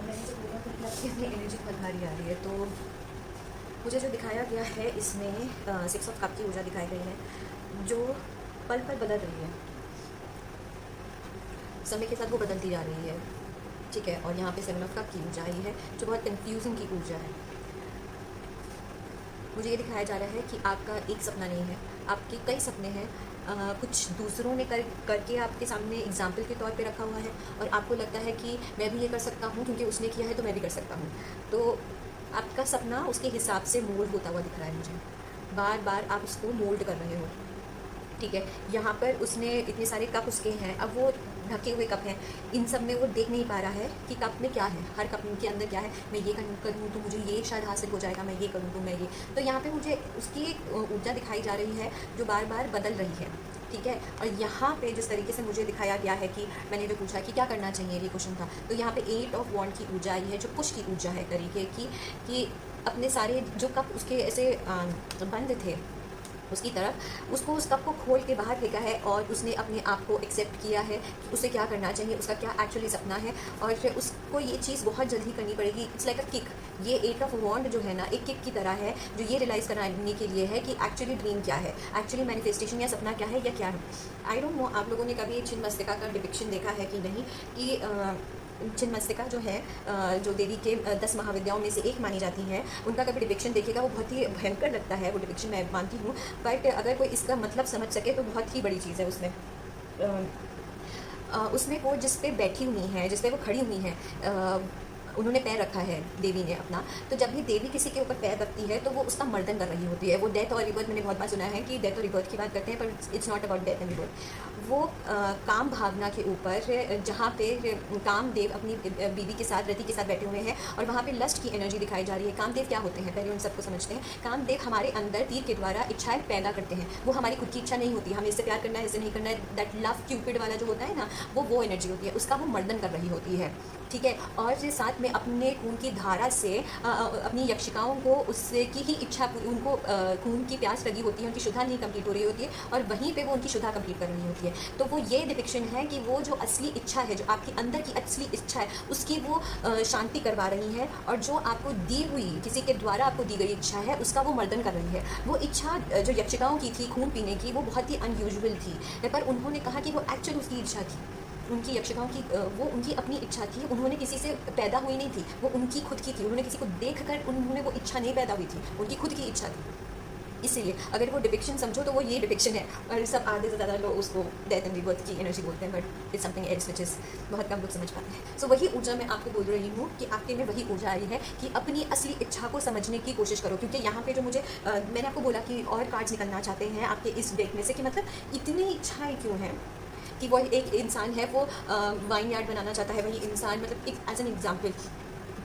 मैंने जो बोला था कि आपकी अपनी एनर्जी बहुत भारी आ रही है, तो मुझे जो दिखाया गया है इसमें 6 ऑफ कप की ऊर्जा दिखाई गई है जो पल पल बदल रही है, समय के साथ वो बदलती जा रही है। ठीक है, और यहाँ पे 7 ऑफ कप की ऊर्जा आई है जो बहुत कंफ्यूजिंग की ऊर्जा है। मुझे ये दिखाया जा रहा है कि आपका एक सपना नहीं है, आपके कई सपने हैं। कुछ दूसरों ने करके आपके सामने एग्जाम्पल के तौर पे रखा हुआ है और आपको लगता है कि मैं भी ये कर सकता हूँ क्योंकि उसने किया है तो मैं भी कर सकता हूँ। तो आपका सपना उसके हिसाब से मोल्ड होता हुआ दिख रहा है मुझे, बार बार आप उसको मोल्ड कर रहे हो। ठीक है, यहाँ पर उसने इतने सारे कप उसके हैं, अब वो ढके हुए कप हैं, इन सब में वो देख नहीं पा रहा है कि कप में क्या है, हर कप के अंदर क्या है। मैं ये करूँ तो मुझे ये शायद हासिल हो जाएगा, मैं ये करूँ तो मैं ये। तो यहाँ पे मुझे उसकी एक ऊर्जा दिखाई जा रही है जो बार बार बदल रही है। ठीक है, और यहाँ पे जिस तरीके से मुझे दिखाया गया है कि मैंने जो पूछा कि क्या करना चाहिए, ये क्वेश्चन था, तो यहाँ पे 8 ऑफ वॉन्ड की ऊर्जा आई है जो पुश की ऊर्जा है तरीके की, कि अपने सारे जो कप उसके ऐसे बंद थे उसकी तरफ, उसको उस कप को खोल के बाहर फेंका है और उसने अपने आप को एक्सेप्ट किया है कि उसे क्या करना चाहिए, उसका क्या एक्चुअली सपना है, और फिर उसको ये चीज़ बहुत जल्दी करनी पड़ेगी। It's like a kick. ये 8 ऑफ वॉन्ड जो है ना, एक किक की तरह है जो ये रियलाइज़ कराने के लिए है कि एक्चुअली ड्रीम क्या है, एक्चुअली मैनिफेस्टेशन या सपना क्या है या क्या है। आई डोंट नो आप लोगों ने कभी छिन्नमस्तिका का डिपिक्शन देखा है कि नहीं, कि छिन्नमस्तिका जो है, जो देवी के 10 महाविद्याओं में से एक मानी जाती हैं, उनका कभी डिपिक्शन देखिएगा, वो बहुत ही भयंकर लगता है वो डिपिक्शन, मैं मानती हूँ। बट अगर कोई इसका मतलब समझ सके तो बहुत ही बड़ी चीज़ है उसमें। उसमें वो जिस पे बैठी हुई हैं, जिस पे वो खड़ी हुई हैं, उन्होंने पैर रखा है देवी ने अपना, तो जब भी देवी किसी के ऊपर पैर रखती है तो वो उसका मर्दन कर रही होती है। वो डेथ और रिबर्थ, मैंने बहुत बार सुना है कि डेथ और रिबर्थ की बात करते हैं, पर it's not about death and rebirth. वो काम भावना के ऊपर, जहाँ पे कामदेव अपनी बीवी के साथ, रति के साथ बैठे हुए हैं और वहाँ पे लस्ट की एनर्जी दिखाई जा रही है। कामदेव क्या होते हैं, पहले उन सबको समझते हैं। कामदेव हमारे अंदर तीर के द्वारा इच्छाएं पैदा करते हैं। वो हमारी खुद की इच्छा नहीं होती, हमें इससे प्यार करना है, इससे नहीं करना है, दैट लव क्यूपिड वाला जो होता है ना, वो एनर्जी होती है, उसका वो मर्दन कर रही होती है। ठीक है, और साथ में अपने खून की धारा से अपनी यक्षिकाओं को उससे की ही इच्छा, उनको खून की प्यास लगी होती है, उनकी शुद्धा नहीं कंप्लीट हो रही होती है और वहीं पे वो उनकी शुद्धा कंप्लीट कर रही होती है। तो वो ये डिपिक्शन है कि वो जो असली इच्छा है, जो आपकी अंदर की असली इच्छा है, उसकी वो शांति करवा रही है, और जो आपको दी हुई, किसी के द्वारा आपको दी गई इच्छा है, उसका वो मर्दन कर रही है। वो इच्छा जो यक्षिकाओं की थी खून पीने की, वो बहुत ही अनयूजुअल थी, पर उन्होंने कहा कि वो एक्चुअली उसकी इच्छा थी, उनकी यक्षिकाओं की, वो उनकी अपनी इच्छा थी। उन्होंने किसी से पैदा हुई नहीं थी, वो उनकी खुद की थी। उन्होंने किसी को देखकर उन्होंने वो इच्छा नहीं पैदा हुई थी, उनकी खुद की इच्छा थी। इसीलिए अगर वो डिपिक्शन समझो तो वो ये डिपिक्शन है, और सब आधे से ज़्यादा लोग उसको डेथ एंड रीबर्थ की एनर्जी बोलते हैं, but it's something else which is बहुत कम लोग समझ पाते हैं। सो वही ऊर्जा मैं आपको बोल रही हूँ कि आपके में वही ऊर्जा आई है कि अपनी असली इच्छा को समझने की कोशिश करो। क्योंकि यहाँ पे जो मुझे मैंने आपको बोला कि और कार्ड्स निकलना चाहते हैं आपके इस डेक में से, कि मतलब इतनी इच्छाएँ क्यों हैं, कि वो एक इंसान है वो वाइन यार्ड बनाना चाहता है, वही इंसान मतलब एक एज एन एग्जाम्पल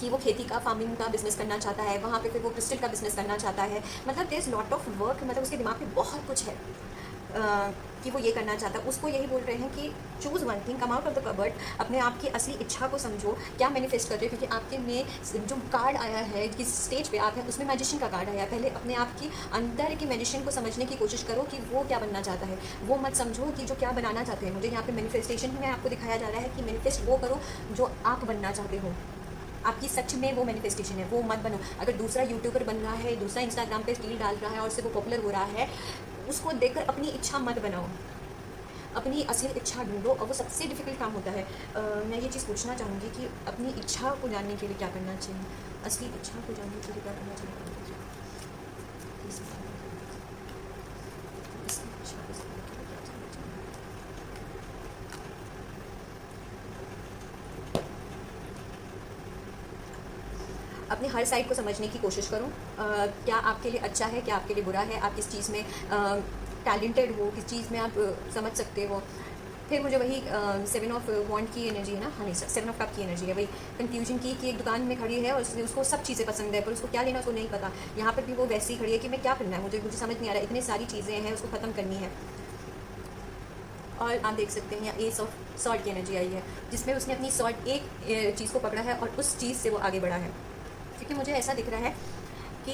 कि वो खेती का फार्मिंग का बिज़नेस करना चाहता है, वहाँ पे फिर वो क्रिस्टल का बिज़नेस करना चाहता है, मतलब there is lot of work, मतलब उसके दिमाग में बहुत कुछ है कि वो ये करना चाहता है। उसको यही बोल रहे हैं कि choose one thing, come out of the cupboard, अपने आप की असली इच्छा को समझो, क्या मैनिफेस्ट कर रहे हो। क्योंकि आपके में जो कार्ड आया है, किस स्टेज पे आप हैं, उसमें मैजिशियन का कार्ड आया है। पहले अपने आप की अंदर की मैजिशियन को समझने की कोशिश करो कि वो क्या बनना चाहता है, वो मत समझो कि जो क्या बनाना चाहते हैं। मुझे यहाँ पे मैनिफेस्टेशन में आपको दिखाया जा रहा है कि मैनिफेस्ट वो करो जो आप बनना चाहते हो, आपकी सच में वो मैनिफेस्टेशन है, वो मत बनो। अगर दूसरा यूट्यूबर बन रहा है, दूसरा इंस्टाग्राम पे रील डाल रहा है और उससे वो पॉपुलर हो रहा है, उसको देखकर अपनी इच्छा मत बनाओ, अपनी असली इच्छा ढूंढो। और वो सबसे डिफिकल्ट काम होता है। मैं ये चीज़ पूछना चाहूँगी कि अपनी इच्छा को जानने के लिए क्या करना चाहिए, असली इच्छा को जानने के लिए क्या करना चाहिए। Please बताओ। असली इच्छा को जानने के लिए क्या करना चाहिए? अपनी हर साइड को समझने की कोशिश करो। क्या आपके लिए अच्छा है, क्या आपके लिए बुरा है, आप किस चीज़ में टैलेंटेड हो, किस चीज़ में आप समझ सकते हो। फिर मुझे वही 7 ऑफ वॉन्ड की एनर्जी है ना, हाँ नहीं 7 ऑफ कप की एनर्जी है, वही कन्फ्यूजन की कि एक दुकान में खड़ी है और उसको सब चीज़ें पसंद है, पर उसको क्या लेना उसको नहीं पता। यहाँ पर भी वो वैसी ही खड़ी है कि मैं क्या करना है, मुझे समझ नहीं आ रहा है, इतनी सारी चीज़ें हैं, उसको ख़त्म करनी है। और आप देख सकते हैं यहाँ एस ऑफ सॉर्ड की एनर्जी आई है, जिसमें उसने अपनी सॉर्ड एक चीज़ को पकड़ा है और उस चीज़ से वो आगे बढ़ा है। क्योंकि मुझे ऐसा दिख रहा है कि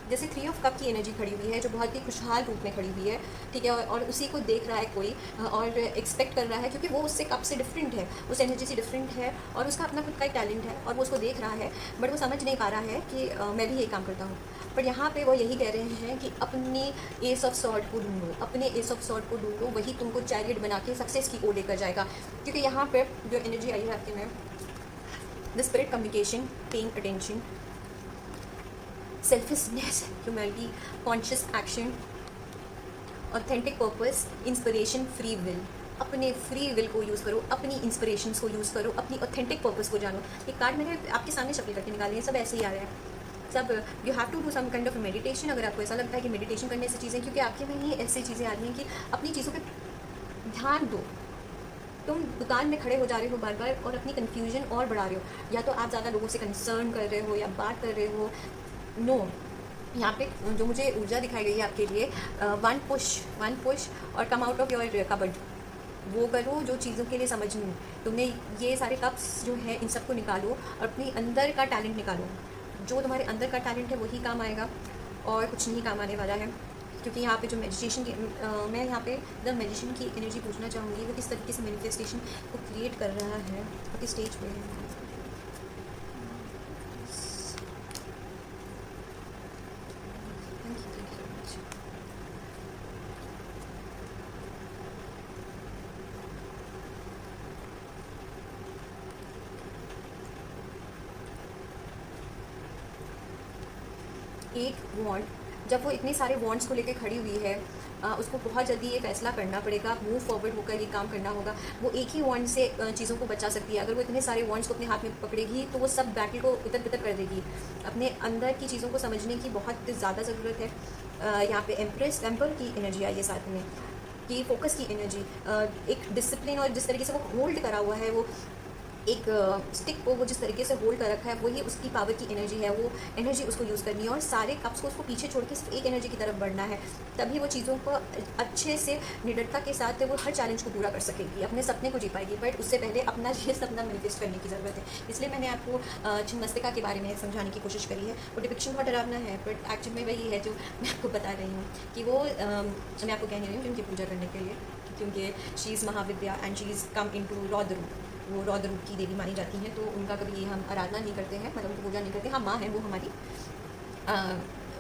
जैसे 3 ऑफ कप की एनर्जी खड़ी हुई है, जो बहुत ही खुशहाल रूप में खड़ी हुई है, ठीक है, और उसी को देख रहा है कोई और एक्सपेक्ट कर रहा है, क्योंकि वो उससे कप से डिफरेंट है, उस एनर्जी से डिफरेंट है, और उसका अपना खुद का एक टैलेंट है और वो उसको देख रहा है, बट वो समझ नहीं पा रहा है कि मैं भी यही काम करता हूँ। पर यहाँ पे वो यही कह रहे हैं कि अपनी एस ऑफ सॉर्ड को ढूंढो, अपने एस ऑफ सॉर्ड को ढूंढो, वही तुमको चैरियट बना के सक्सेस की ओर लेकर जाएगा। क्योंकि यहाँ पे जो एनर्जी आई है आपके में, the spirit communication, paying attention, selfishness, humanity, conscious action, authentic purpose, inspiration, free will. अपने फ्री विल को यूज़ करो, अपनी इंस्पिरेशंस को यूज़ करो, अपनी ऑथेंटिक पर्पस को जानो। ये कार्ड मैंने आपके सामने शफल करके निकाले हैं, सब ऐसे ही आ रहे हैं सब। You have to do some kind of meditation, अगर आपको ऐसा लगता है कि मेडिटेशन करने से चीज़ें, क्योंकि आपके में ही ऐसी चीज़ें आ रही हैं कि अपनी चीज़ों पर ध्यान दो। तुम दुकान में खड़े हो जा रहे हो बार बार और अपनी कन्फ्यूजन और बढ़ा रहे हो, या तो आप ज़्यादा लोगों से कंसर्न कर रहे हो या बात कर रहे हो। नो, यहाँ पे जो मुझे ऊर्जा दिखाई गई है आपके लिए, वन पुश और come out of your cupboard, वो करो जो चीज़ों के लिए समझनी। तुमने ये सारे कप्स जो हैं इन सबको निकालो और अपनी अंदर का टैलेंट निकालो। जो तुम्हारे अंदर का टैलेंट है वही काम आएगा और कुछ नहीं काम आने वाला है। क्योंकि यहाँ पे जो मेडिटेशन की मैं यहाँ पे द मैजिशियन की एनर्जी पूछना चाहूँगी, वो किस तरीके से मैनिफेस्टेशन को क्रिएट कर रहा है, किस स्टेज पे है। एक वॉन्ड, जब वो इतने सारे वॉन्ड्स को लेकर खड़ी हुई है, उसको बहुत जल्दी ये फैसला करना पड़ेगा, मूव फॉरवर्ड होकर ये काम करना होगा। वो एक ही वॉन्ड से चीज़ों को बचा सकती है। अगर वो इतने सारे वॉन्ड्स को अपने हाथ में पकड़ेगी तो वो सब बैटल को इतर बितर कर देगी। अपने अंदर की चीज़ों को समझने की बहुत ज़्यादा ज़रूरत है। यहाँ पे एम्पर की एनर्जी आई है साथ में, कि फोकस की एनर्जी, एक डिसिप्लिन, और जिस तरीके से वो होल्ड करा हुआ है, वो एक स्टिक को वो जिस तरीके से होल्ड कर रखा है, वही उसकी पावर की एनर्जी है। वो एनर्जी उसको यूज़ करनी है और सारे कप्स को उसको पीछे छोड़ के सिर्फ एक एनर्जी की तरफ बढ़ना है। तभी वो चीज़ों को अच्छे से निडरता के साथ वो हर चैलेंज को पूरा कर सकेगी, अपने सपने को जी पाएगी। बट उससे पहले अपना ये सपना मैनिफेस्ट करने की ज़रूरत है। इसलिए मैंने आपको छिन्नमस्तिका के बारे में समझाने की कोशिश करी है। वो डिपिक्शन बहुत डरावना है, बट एक्चुअल में वही है जो मैं आपको बता रही हूँ कि वो मैं आपको कह नहीं रही हूँ कि उनकी पूजा करने के लिए, क्योंकि शी इज़ महाविद्या and she is come into रौद्र रूप। वो रौद्र रूप की देवी मानी जाती हैं, तो उनका कभी हम आराधना नहीं करते हैं, मतलब उनकी पूजा नहीं करते। हाँ, माँ है वो हमारी,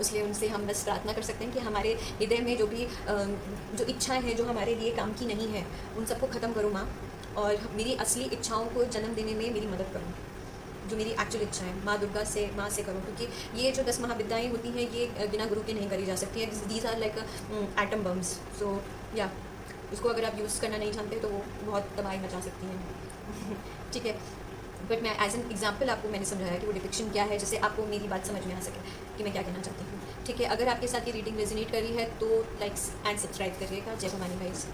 इसलिए उनसे हम बस प्रार्थना कर सकते हैं कि हमारे हृदय में जो भी जो इच्छाएं हैं जो हमारे लिए काम की नहीं है, उन सबको ख़त्म करो माँ, और मेरी असली इच्छाओं को जन्म देने में मेरी मदद करो। जो मेरी एक्चुअल इच्छा है, माँ दुर्गा से, माँ से करूँ, क्योंकि ये जो 10 महाविद्याएँ होती हैं ये बिना गुरु के नहीं करी जा सकती हैं। These are like atom bombs. So या उसको अगर आप यूज़ करना नहीं जानते तो वो बहुत तबाही मचा सकती हैं। ठीक है, बट मैं एज एन एग्जाम्पल आपको मैंने समझाया कि वो डिपिक्शन क्या है, जिससे आपको मेरी बात समझ में आ सके कि मैं क्या कहना चाहती हूँ। ठीक है, अगर आपके साथ ये रीडिंग रेजोनेट करी है तो लाइक्स एंड सब्सक्राइब करिएगा। जय भवानी गाइस।